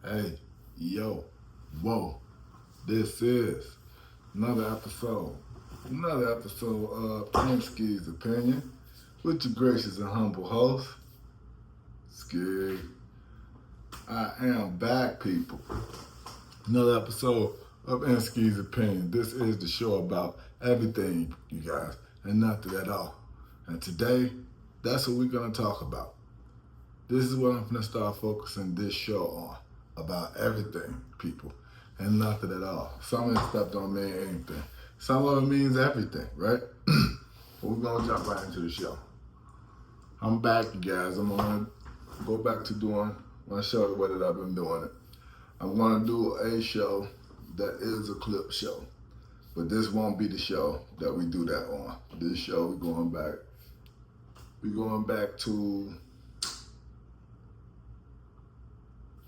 Hey, yo, whoa, this is another episode, of Ski's Opinion with your gracious and humble host, Ski. I am back, people. Another episode of Ski's Opinion. This is the show about everything, you guys, and nothing at all. And today, that's what we're going to talk about. This is what I'm going to start focusing this show on. About everything, people, and nothing at all. Some of this stuff don't mean anything. Some of it means everything, right? But we're going to jump right into the show. I'm back, you guys. I'm going to go back to doing my show the way that I've been doing it. I'm going to do a show that is a clip show. But this won't be the show that we do that on. This show, we're going back to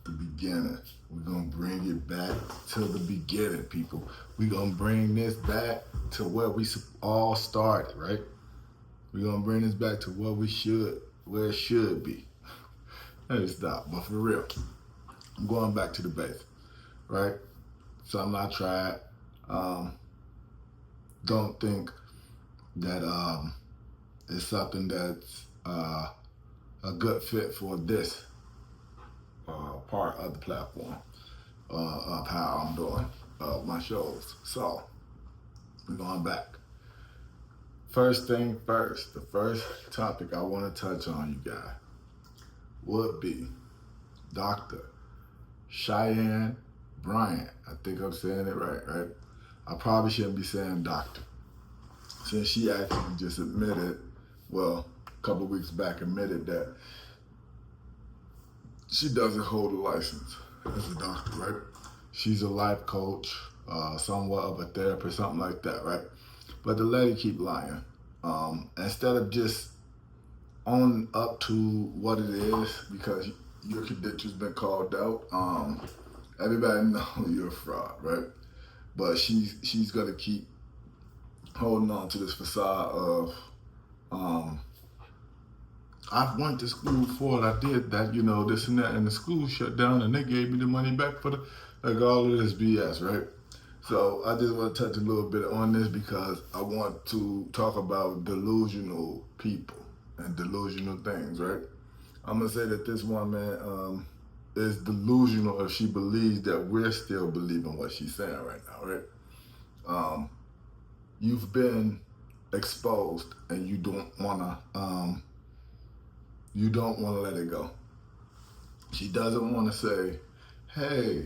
the beginning. We're going to bring it back to the beginning, people. We're going to bring this back to where we all started, right? We're going to bring this back to where it should be. Let me stop, but for real, I'm going back to the base, right? Something I tried. Don't think that it's something that's a good fit for this part of the platform of how I'm doing my shows. So, we're going back. First thing first, the first topic I want to touch on, you guys, would be Dr. Cheyenne Bryant. I think I'm saying it right? I probably shouldn't be saying doctor, since she actually just admitted, well, a couple weeks back admitted that she doesn't hold a license as a doctor, right? She's a life coach, somewhat of a therapist, something like that, right? But the lady keep lying. Instead of just owning up to what it is, because your credentials been called out, everybody knows you're a fraud, right? But she's gonna keep holding on to this facade of, I went to school for it, I did that, this and that, and the school shut down and they gave me the money back for all of this BS, right? So I just want to touch a little bit on this because I want to talk about delusional people and delusional things, right? I'm going to say that this woman is delusional if she believes that we're still believing what she's saying right now, right? You've been exposed and you don't want to let it go. She doesn't want to say, hey,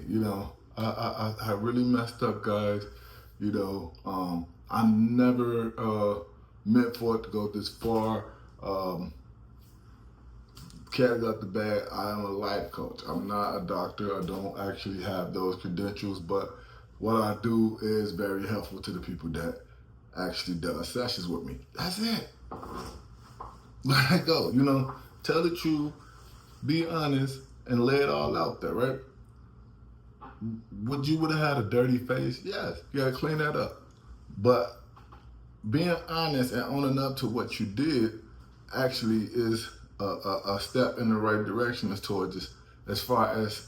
I really messed up, guys. I never meant for it to go this far. Cat out the bag, I am a life coach. I'm not a doctor. I don't actually have those credentials, but what I do is very helpful to the people that actually does sessions with me. That's it. Let it go, tell the truth, be honest, and lay it all out there, right? Would you have had a dirty face? Yes, you gotta clean that up. But being honest and owning up to what you did actually is a step in the right direction as far as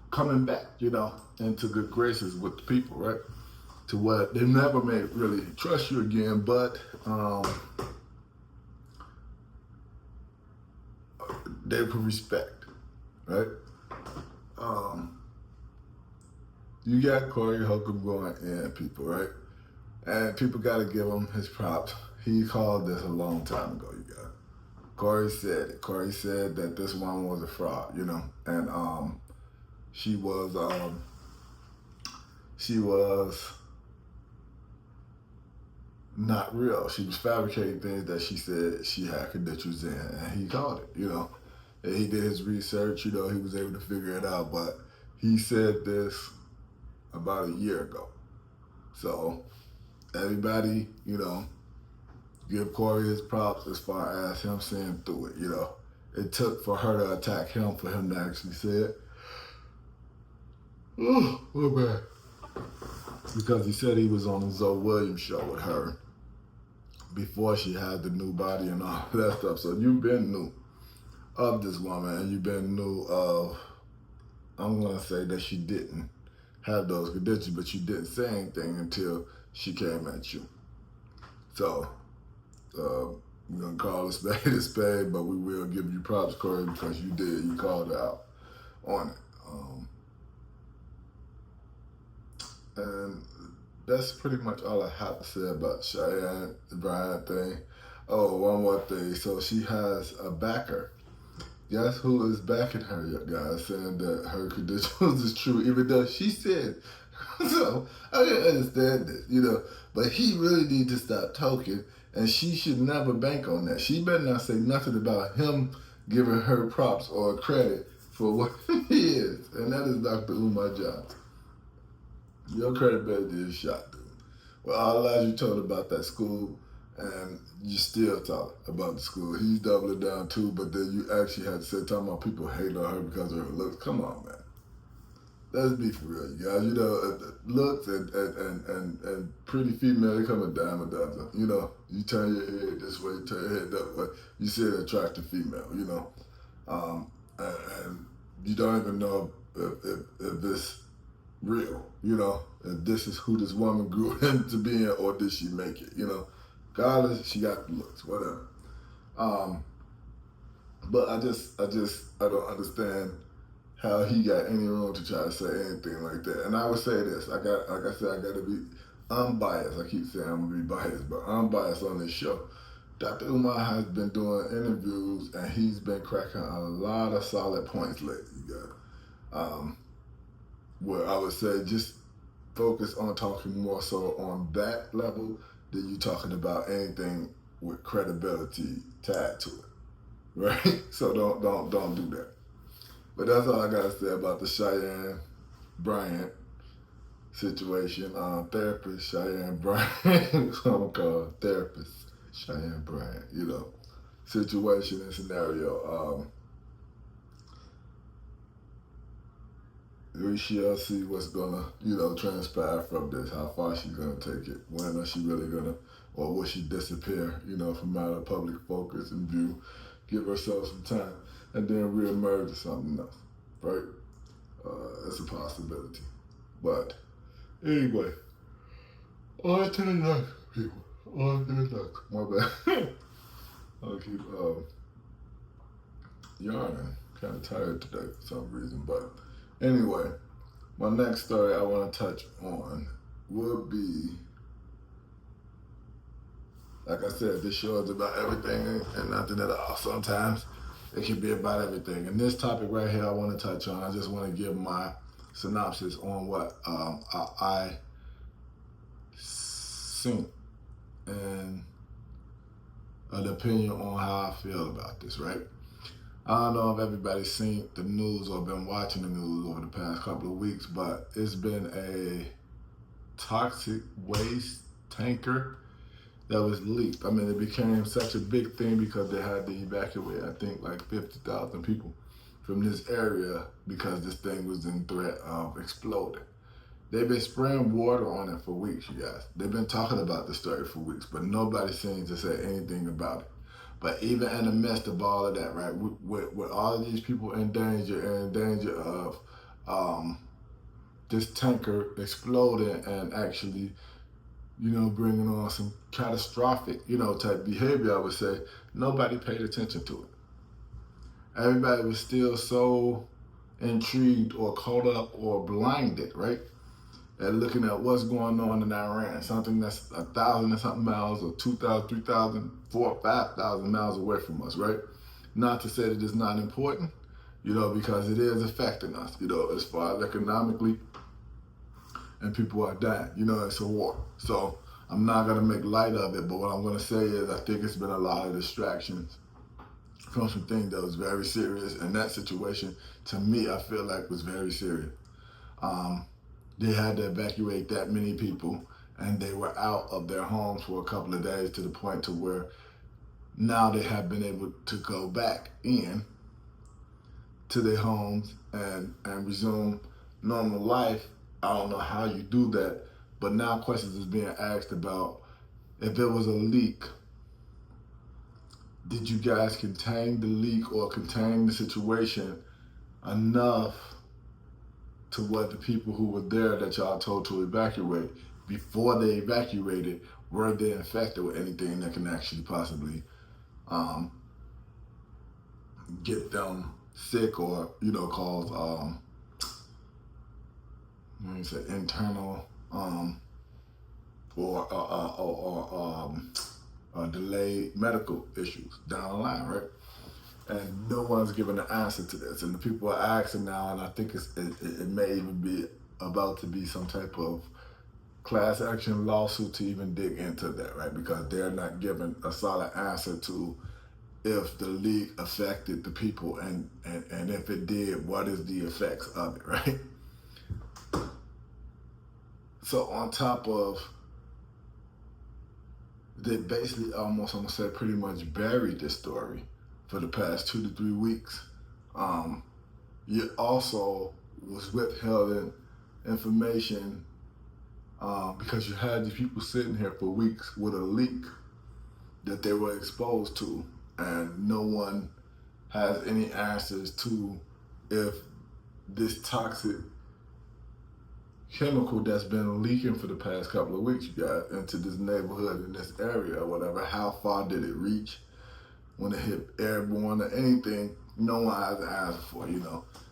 coming back, into good graces with the people, right? To what they never may really trust you again, but they would respect, right? You got Corey Holcomb going in, people, right? And people got to give him his props. He called this a long time ago, you guys. Corey said it. Corey said that this one was a fraud, and she was not real. She was fabricating things that she said she had credentials in, and he called it, And he did his research, he was able to figure it out, but he said this about a year ago. So everybody, give Corey his props as far as him seeing through it, It took for her to attack him for him to actually say it. Oh, bad. Because he said he was on the Zoe Williams show with her before she had the new body and all that stuff. So you've been new. of this woman, and you've been knew of, I'm gonna say that she didn't have those credentials, but you didn't say anything until she came at you. So we're gonna call a spade, but we will give you props, Corey, because you called her out on it. And that's pretty much all I have to say about Cheyenne, the Bryant thing. Oh, one more thing. So she has a backer. Guess who is backing her, guys, saying that her credentials is true, even though she said. So I didn't understand this, But he really needs to stop talking, and she should never bank on that. She better not say nothing about him giving her props or credit for what he is, and that is Dr. Umar Johnson. Your credibility is shot, dude. Well, all the lies you told about that school, and you still talk about the school. He's doubling down too, but then you actually had to say, talking about people hate on her because of her looks. Come on, man. Let's be for real, you guys. Looks and pretty female, they come a dime a dozen. You turn your head this way, you turn your head that way. You see an attractive female, and you don't even know if this real, if this is who this woman grew into being, or did she make it, Regardless, she got the looks, whatever. But I don't understand how he got any room to try to say anything like that. And I would say this, I gotta be unbiased. I keep saying I'm gonna be biased, but unbiased on this show. Dr. Umar has been doing interviews, and he's been cracking a lot of solid points lately, you guys. Where I would say just focus on talking more so on that level than you talking about anything with credibility tied to it, right? So don't do that. But that's all I gotta say about the Cheyenne Bryant situation. Therapist Cheyenne Bryant, that's what I'm gonna call her, therapist Cheyenne Bryant. Situation and scenario. We shall see what's gonna, transpire from this, how far she's gonna take it. When is she really gonna, or will she disappear, from out of public focus and view, give herself some time, and then reemerge to something else, right? It's a possibility. But anyway, on to the next, people. On to the next. My bad. I'll keep yarning. Kind of tired today for some reason, but anyway, my next story I want to touch on would be, like I said, this show is about everything and nothing at all. Sometimes it can be about everything. And this topic right here I want to touch on, I just want to give my synopsis on what I seen and an opinion on how I feel about this, right? I don't know if everybody's seen the news or been watching the news over the past couple of weeks, but it's been a toxic waste tanker that was leaked. I mean, it became such a big thing because they had to evacuate, I think, like 50,000 people from this area because this thing was in threat of exploding. They've been spraying water on it for weeks, you guys. They've been talking about this story for weeks, but nobody seems to say anything about it. But even in the midst of all of that, right, with all of these people in danger of this tanker exploding and actually, bringing on some catastrophic, type behavior, I would say, nobody paid attention to it. Everybody was still so intrigued or caught up or blinded, right, at looking at what's going on in Iran, something that's 1,000 and something miles or 2,000, 3,000, 4,000, 5,000 miles away from us, right? Not to say that it's not important, because it is affecting us, as far as economically, and people are dying, it's a war. So I'm not gonna make light of it, but what I'm gonna say is I think it's been a lot of distractions from some things that was very serious, and that situation, to me, I feel like was very serious. They had to evacuate that many people, and they were out of their homes for a couple of days to the point to where now they have been able to go back in to their homes and resume normal life. I don't know how you do that, but now questions is being asked about if there was a leak did you guys contain the leak or contain the situation enough to what the people who were there that y'all told to evacuate, before they evacuated, were they infected with anything that can actually possibly um, get them sick or, cause, let me say, internal or delayed medical issues down the line, right? And no one's given an answer to this. And the people are asking now, and I think it may even be about to be some type of class action lawsuit to even dig into that, right? Because they're not given a solid answer to if the leak affected the people, and if it did, what is the effects of it, right? So on top of, they basically almost, I'm gonna say, pretty much buried this story for the past 2 to 3 weeks. You also was withholding information because you had these people sitting here for weeks with a leak that they were exposed to, and no one has any answers to if this toxic chemical that's been leaking for the past couple of weeks, you got into this neighborhood in this area or whatever, how far did it reach when it hit airborne or anything? No one has an answer for.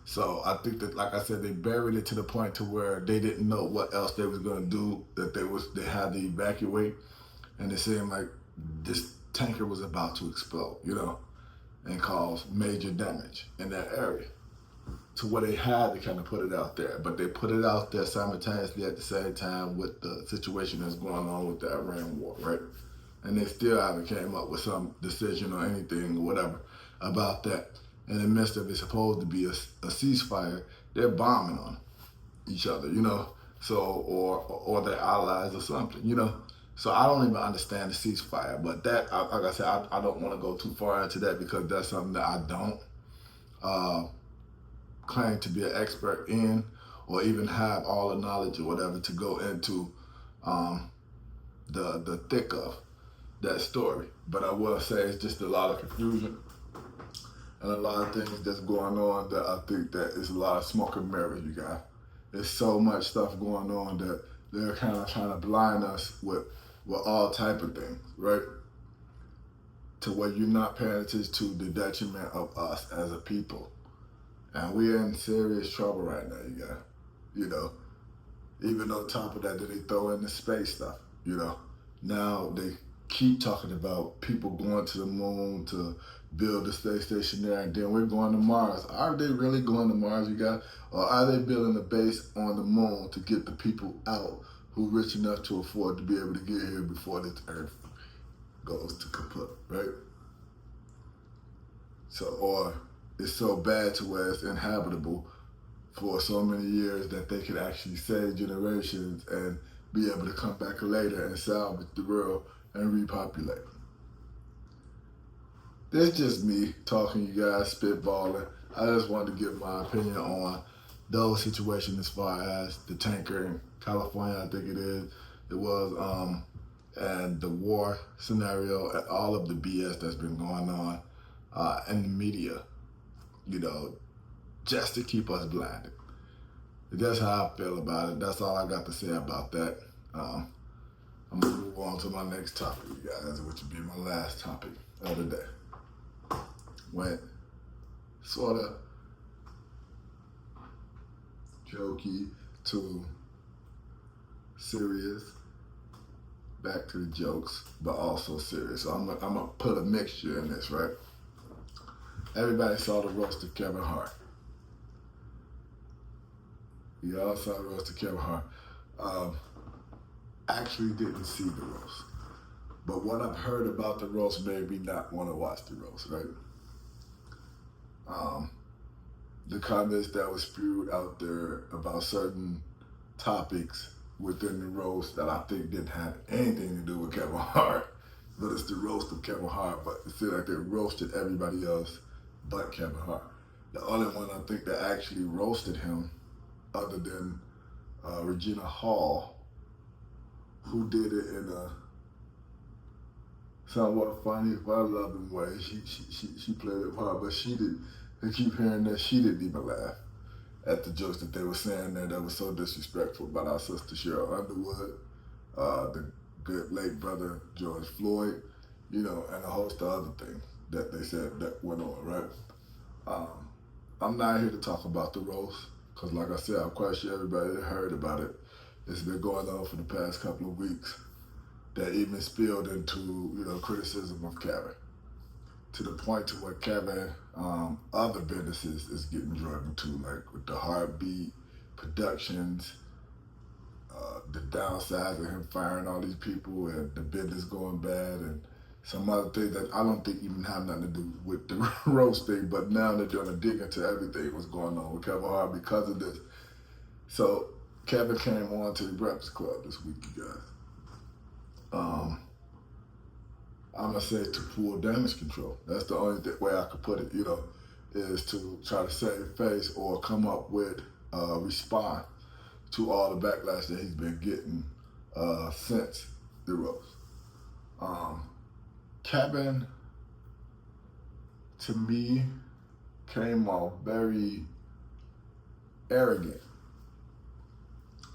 So I think that, like I said, they buried it to the point to where they didn't know what else they was gonna do, that they had to evacuate, and it seemed like this tanker was about to explode, and cause major damage in that area, to where they had to kind of put it out there. But they put it out there simultaneously at the same time with the situation that's going on with the Iran war, right? And they still haven't came up with some decision or anything or whatever about that. In the midst of it's supposed to be a ceasefire, they're bombing on each other, so, or their allies or something. So I don't even understand the ceasefire, but that, like I said, I don't want to go too far into that because that's something that I don't claim to be an expert in, or even have all the knowledge or whatever to go into the thick of that story. But I will say it's just a lot of confusion and a lot of things that's going on that I think that is a lot of smoke and mirrors, you guys. There's so much stuff going on that they're kind of trying to blind us with all type of things, right? To where you're not paying attention to the detriment of us as a people. And we're in serious trouble right now, you guys. Even on top of that they throw in the space stuff, Now they keep talking about people going to the moon to build a space station there, and then we're going to Mars. Are they really going to Mars, you guys? Or are they building a base on the moon to get the people out who rich enough to afford to be able to get here before this Earth goes to kaput, right? So, or it's so bad to where it's inhabitable for so many years that they could actually save generations and be able to come back later and salvage the world and repopulate. That's just me talking, you guys, spitballing. I just wanted to give my opinion on those situations as far as the tanker in California, I think it was, and the war scenario and all of the BS that's been going on in the media, just to keep us blinded. That's how I feel about it. That's all I got to say about that. I'm gonna move on to my next topic, you guys, which will be my last topic of the day. Went sort of jokey to serious, back to the jokes, but also serious. So I'm gonna put a mixture in this, right? Everybody saw the roast of Kevin Hart. Y'all saw the roast of Kevin Hart. Actually didn't see the roast. But what I've heard about the roast made me not want to watch the roast, right? The comments that was spewed out there about certain topics within the roast that I think didn't have anything to do with Kevin Hart, but it's the roast of Kevin Hart, but it seemed like they roasted everybody else but Kevin Hart. The only one I think that actually roasted him, other than Regina Hall, who did it in somewhat funny, but I love the way she played it hard, but she did. I keep hearing that she didn't even laugh at the jokes that they were saying there that was so disrespectful about our sister Cheryl Underwood, the good late brother George Floyd, and a host of other things that they said that went on, right? Um, I'm not here to talk about the roast, because like I said, I'm quite sure everybody heard about it. It's been going on for the past couple of weeks that even spilled into, criticism of Kevin, to the point to where Kevin, other businesses is getting dragged into, like with the Heartbeat Productions, the downside of him firing all these people and the business going bad and some other things that I don't think even have nothing to do with the roast thing, but now they're trying to dig into everything what's going on with Kevin Hart because of this. So Kevin came on to the Breakfast Club this week, you guys. I'm gonna say to full damage control. That's the only way I could put it, is to try to save face or come up with a response to all the backlash that he's been getting since the roast. Kevin, to me, came off very arrogant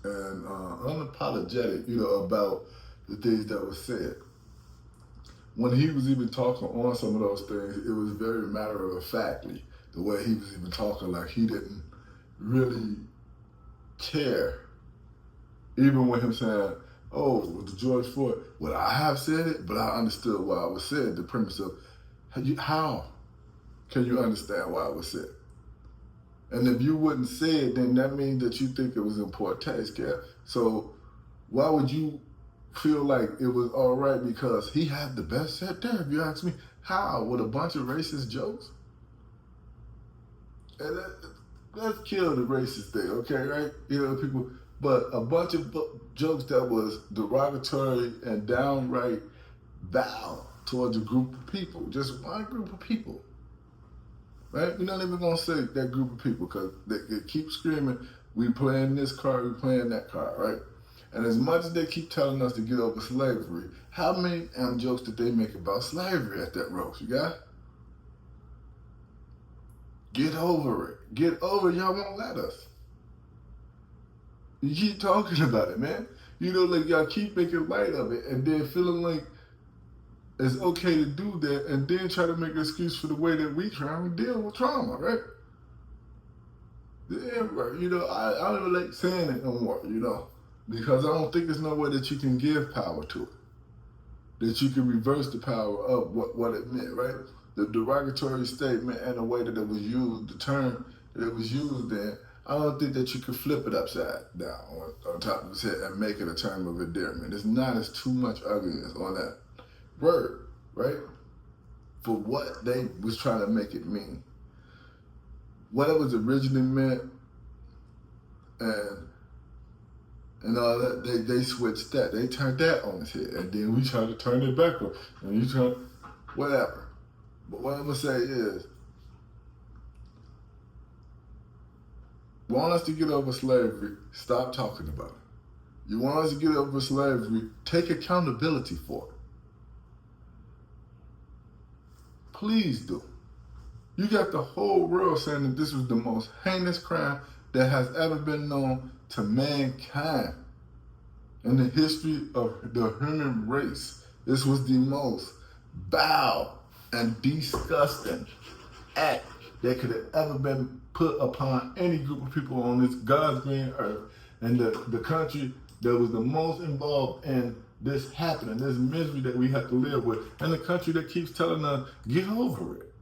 and unapologetic, about the things that were said. When he was even talking on some of those things, it was very matter of factly, the way he was even talking, like he didn't really care. Even with him saying, oh, with the George Floyd, would I have said it? But I understood why it was said, the premise of, how can you understand why it was said? And if you wouldn't say it, then that means that you think it was in poor taste, Kev. So why would you feel like it was all right because he had the best set there, if you ask me? How? With a bunch of racist jokes? And let's kill the racist thing, okay, right? People, but a bunch of jokes that was derogatory and downright vile towards a group of people, just one group of people, right? We're not even gonna say that group of people because they keep screaming, we playing this card, we playing that card, right? And as much as they keep telling us to get over slavery, how many jokes did they make about slavery at that roast, you guys? Get over it. Get over it. Y'all won't let us. You keep talking about it, man. Like y'all keep making light of it and then feeling like it's okay to do that and then try to make an excuse for the way that we try and deal with trauma, right? Yeah, right. I don't like saying it no more, because I don't think there's no way that you can give power to it, that you can reverse the power of what it meant, right? The derogatory statement and the way that it was used, the term that it was used in, I don't think that you can flip it upside down on top of his head and make it a term of endearment. It's not as too much ugliness on that word, right? For what they was trying to make it mean. What it was originally meant and all that, they switched that. They turned that on its head. And then we tried to turn it back on. And you try, whatever. But what I'm going to say is, want us to get over slavery, stop talking about it. You want us to get over slavery, take accountability for it. Please do. You got the whole world saying that this was the most heinous crime that has ever been known to mankind in the history of the human race. This was the most vile and disgusting act that could have ever been put upon any group of people on this God's green earth. And the country that was the most involved in this happening, this misery that we have to live with, and the country that keeps telling us, get over it,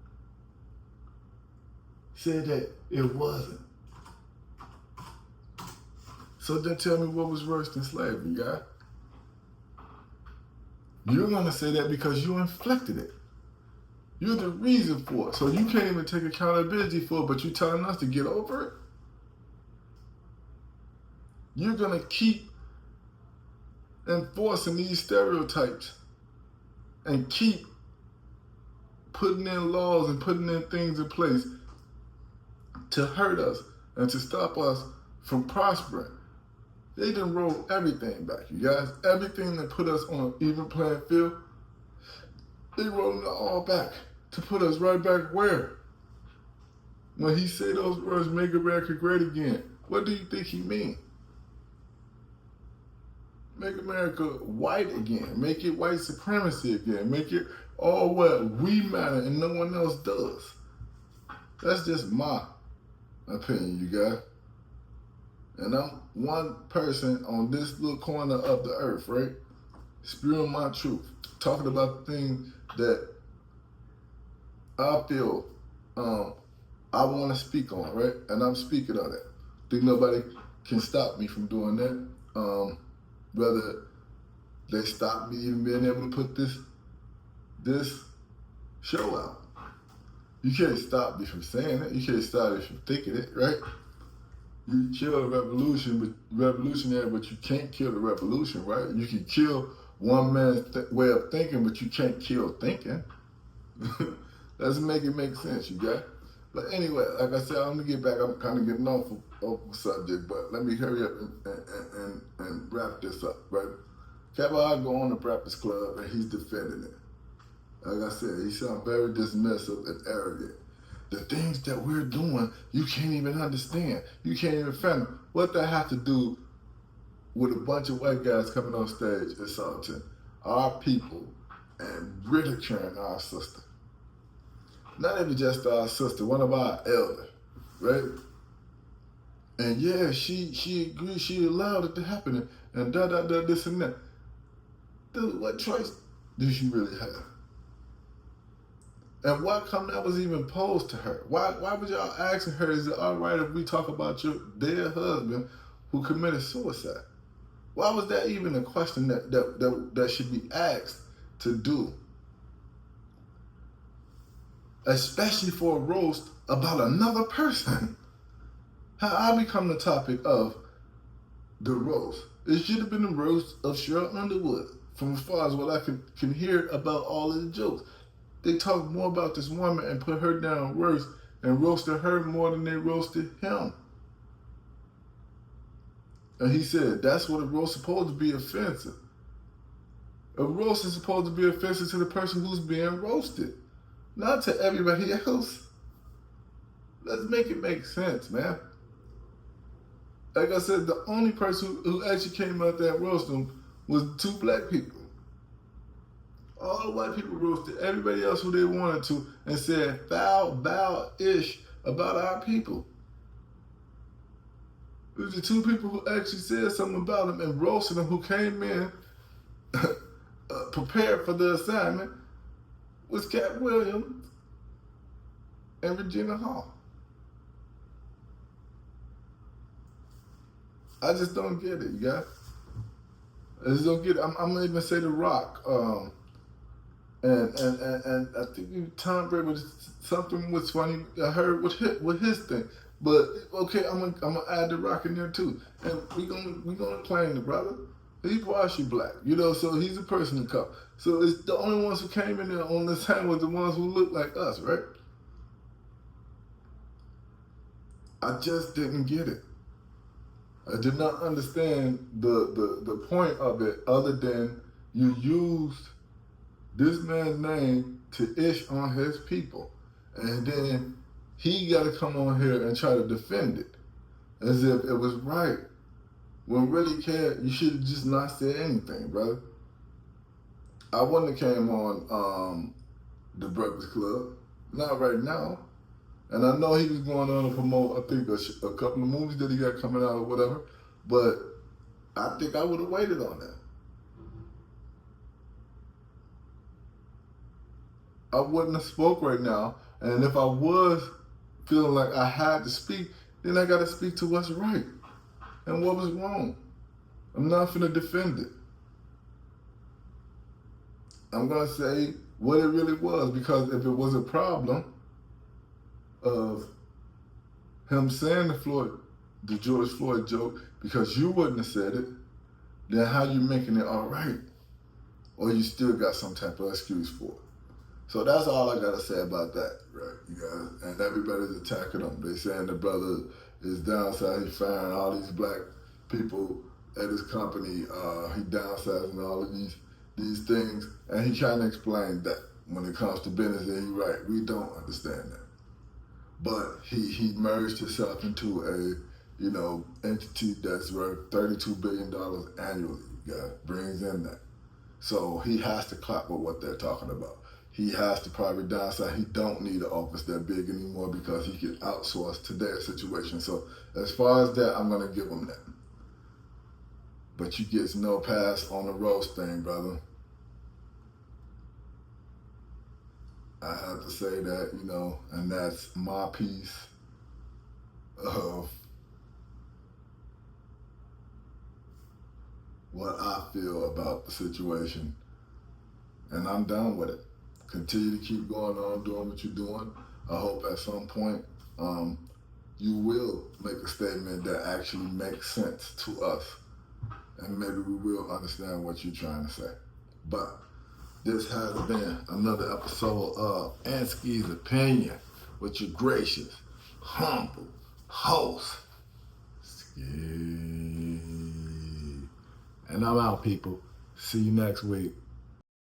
said that it wasn't. So then tell me what was worse than slavery, guy? You're gonna say that because you inflicted it. You're the reason for it. So you can't even take accountability for it, but you're telling us to get over it? You're gonna keep enforcing these stereotypes and keep putting in laws and putting in things in place to hurt us and to stop us from prospering. They done rolled everything back, you guys. Everything that put us on an even playing field, They rolling it all back to put us right back where? When he say those words, make America great again, what do you think he mean? Make America white again. Make it white supremacy again. Make it all what we matter and no one else does. That's just my opinion, you guys. And I'm one person on this little corner of the earth, right? Spewing my truth. Talking about the things that I feel I want to speak on, right? And I'm speaking on it. Think nobody can stop me from doing that. Whether they stop me even being able to put this show out. You can't stop me from saying it. You can't stop me from thinking it, right? You kill a revolutionary, but you can't kill the revolution, right? You can kill one man's way of thinking, but you can't kill thinking. Doesn't make it make sense, you got. But anyway, like I said, I'm gonna get back. I'm kind of getting off the subject, but let me hurry up and wrap this up, right? Kevin Hart go on the Breakfast Club and he's defending it. Like I said, he sounds very dismissive and arrogant. The things that we're doing, you can't even understand. You can't even fathom. What that have to do with a bunch of white guys coming on stage insulting our people and ridiculing our sister? Not even just our sister, one of our elders, right? And yeah, she agreed, she allowed it to happen, and this and that. Dude, what choice did she really have? And why come that was even posed to her? Why was y'all asking her, is it all right if we talk about your dead husband who committed suicide? Why was that even a question that should be asked to do? Especially for a roast about another person. How I become the topic of the roast. It should have been the roast of Cheryl Underwood, from as far as what I can hear about all of the jokes. They talked more about this woman and put her down worse and roasted her more than they roasted him. And he said, that's what a roast is supposed to be, offensive. A roast is supposed to be offensive to the person who's being roasted, not to everybody else. Let's make it make sense, man. Like I said, the only person who actually came out there and roasted him was two black people. All the white people roasted everybody else who they wanted to and said foul-ish about our people. It was the two people who actually said something about them and roasted them, who came in prepared for the assignment, was Cat Williams and Regina Hall. I just don't get it, you guys. I just don't get it. I'm gonna even say The Rock. And I think Tom Brady was something was funny. I heard with his thing, but okay, I'm gonna add The Rock in there too, and we gonna claim the brother. He's partially black, so he's a person of color. So it's the only ones who came in there on this time was the ones who look like us, right? I just didn't get it. I did not understand the point of it, other than you used this man's name to ish on his people. And then he got to come on here and try to defend it as if it was right. When really cared, you should have just not said anything, brother. I wouldn't have came on the Breakfast Club. Not right now. And I know he was going on to promote, I think, a couple of movies that he got coming out or whatever. But I think I would have waited on that. I wouldn't have spoke right now. And if I was feeling like I had to speak, then I got to speak to what's right and what was wrong. I'm not finna defend it. I'm gonna say what it really was, because if it was a problem of him saying the George Floyd joke, because you wouldn't have said it, then how you making it all right? Or you still got some type of excuse for it. So that's all I gotta say about that, right, you guys? And everybody's attacking him. They saying the brother is downsizing, he's firing all these black people at his company, he downsizing all of these things, and he trying to explain that. when it comes to business, then you're right, we don't understand that. But he merged himself into a, entity that's worth $32 billion annually, guys, brings in that. So he has to clap with what they're talking about. He has to probably downsize. He don't need an office that big anymore because he can outsource to their situation. So as far as that, I'm gonna give him that. But you get no pass on the roast thing, brother. I have to say that, and that's my piece of what I feel about the situation. And I'm done with it. Continue to keep going on doing what you're doing. I hope at some point you will make a statement that actually makes sense to us. And maybe we will understand what you're trying to say. But this has been another episode of Ansky's Opinion with your gracious, humble host, Ski. And I'm out, people. See you next week.